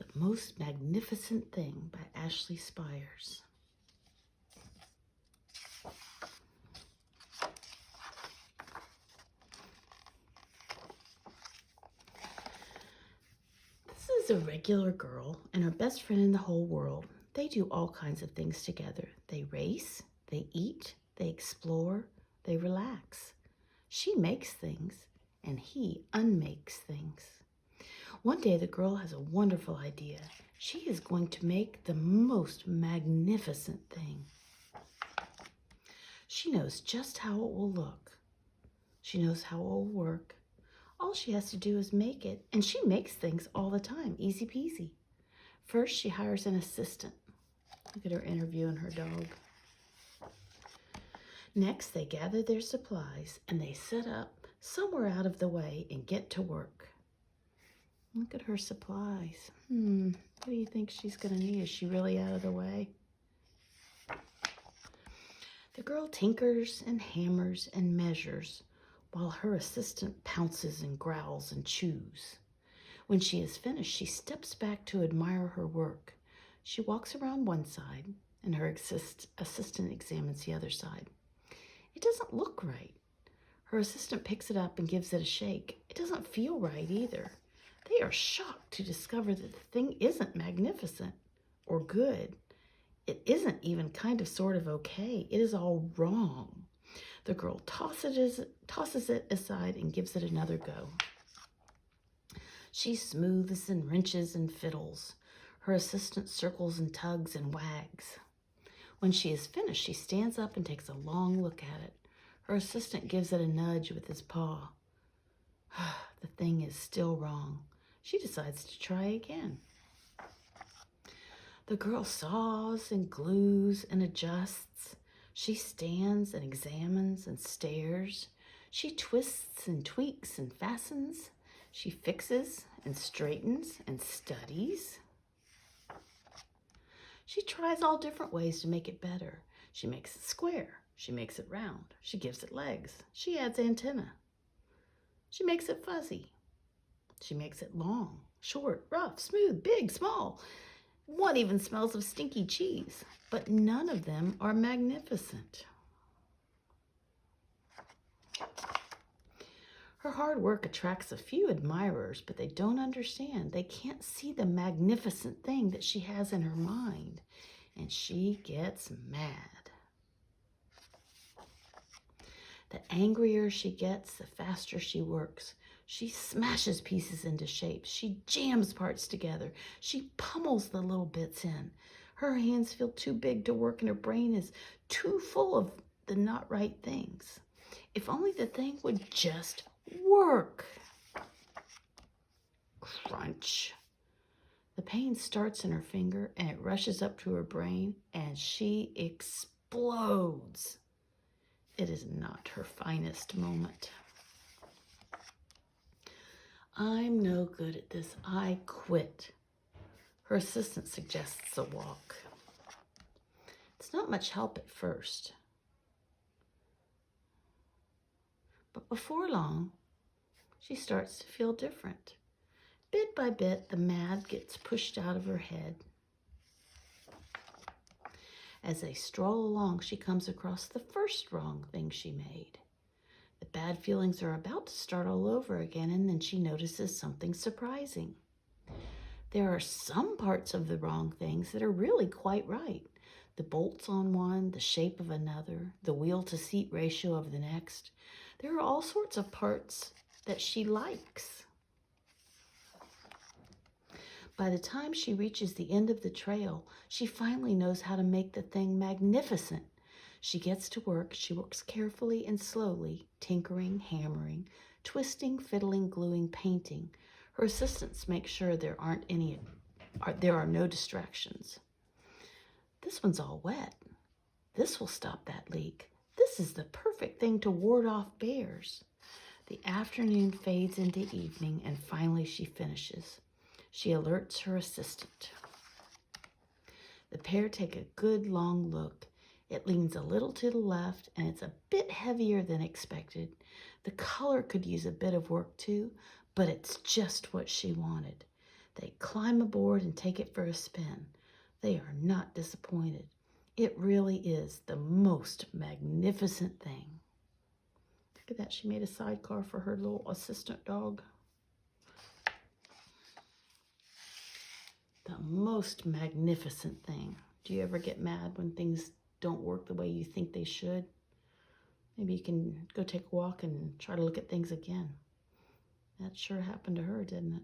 The Most Magnificent Thing by Ashley Spires. This is a regular girl and her best friend in the whole world. They do all kinds of things together. They race, they eat, they explore, they relax. She makes things and he unmakes things. One day the girl has a wonderful idea. She is going to make the most magnificent thing. She knows just how it will look. She knows how it will work. All she has to do is make it, and she makes things all the time, easy peasy. First, she hires an assistant. Look at her interviewing her dog. Next, they gather their supplies and they set up somewhere out of the way and get to work. Look at her supplies. What do you think she's going to need? Is she really out of the way? The girl tinkers and hammers and measures while her assistant pounces and growls and chews. When she is finished, she steps back to admire her work. She walks around one side and her assistant examines the other side. It doesn't look right. Her assistant picks it up and gives it a shake. It doesn't feel right either. They are shocked to discover that the thing isn't magnificent or good. It isn't even kind of sort of okay. It is all wrong. The girl tosses it aside and gives it another go. She smooths and wrenches and fiddles. Her assistant circles and tugs and wags. When she is finished, she stands up and takes a long look at it. Her assistant gives it a nudge with his paw. The thing is still wrong. She decides to try again. The girl saws and glues and adjusts. She stands and examines and stares. She twists and tweaks and fastens. She fixes and straightens and studies. She tries all different ways to make it better. She makes it square. She makes it round. She gives it legs. She adds antenna. She makes it fuzzy. She makes it long, short, rough, smooth, big, small. One even smells of stinky cheese, but none of them are magnificent. Her hard work attracts a few admirers, but they don't understand. They can't see the magnificent thing that she has in her mind, and she gets mad. The angrier she gets, the faster she works. She smashes pieces into shapes. She jams parts together. She pummels the little bits in. Her hands feel too big to work and her brain is too full of the not right things. If only the thing would just work. Crunch. The pain starts in her finger and it rushes up to her brain and she explodes. It is not her finest moment. I'm no good at this. I quit. Her assistant suggests a walk. It's not much help at first. But before long, she starts to feel different. Bit by bit, the mad gets pushed out of her head. As they stroll along, she comes across the first wrong thing she made. The bad feelings are about to start all over again, and then she notices something surprising. There are some parts of the wrong things that are really quite right. The bolts on one, the shape of another, the wheel-to-seat ratio of the next. There are all sorts of parts that she likes. By the time she reaches the end of the trail, she finally knows how to make the thing magnificent. She gets to work. She works carefully and slowly, tinkering, hammering, twisting, fiddling, gluing, painting. Her assistants make sure there are no distractions. This one's all wet. This will stop that leak. This is the perfect thing to ward off bears. The afternoon fades into evening, and finally she finishes. She alerts her assistant. The pair take a good long look. It leans a little to the left, and it's a bit heavier than expected. The color could use a bit of work too, but it's just what she wanted. They climb aboard and take it for a spin. They are not disappointed. It really is the most magnificent thing. Look at that. She made a sidecar for her little assistant dog. The most magnificent thing. Do you ever get mad when things don't work the way you think they should? Maybe you can go take a walk and try to look at things again. That sure happened to her, didn't it?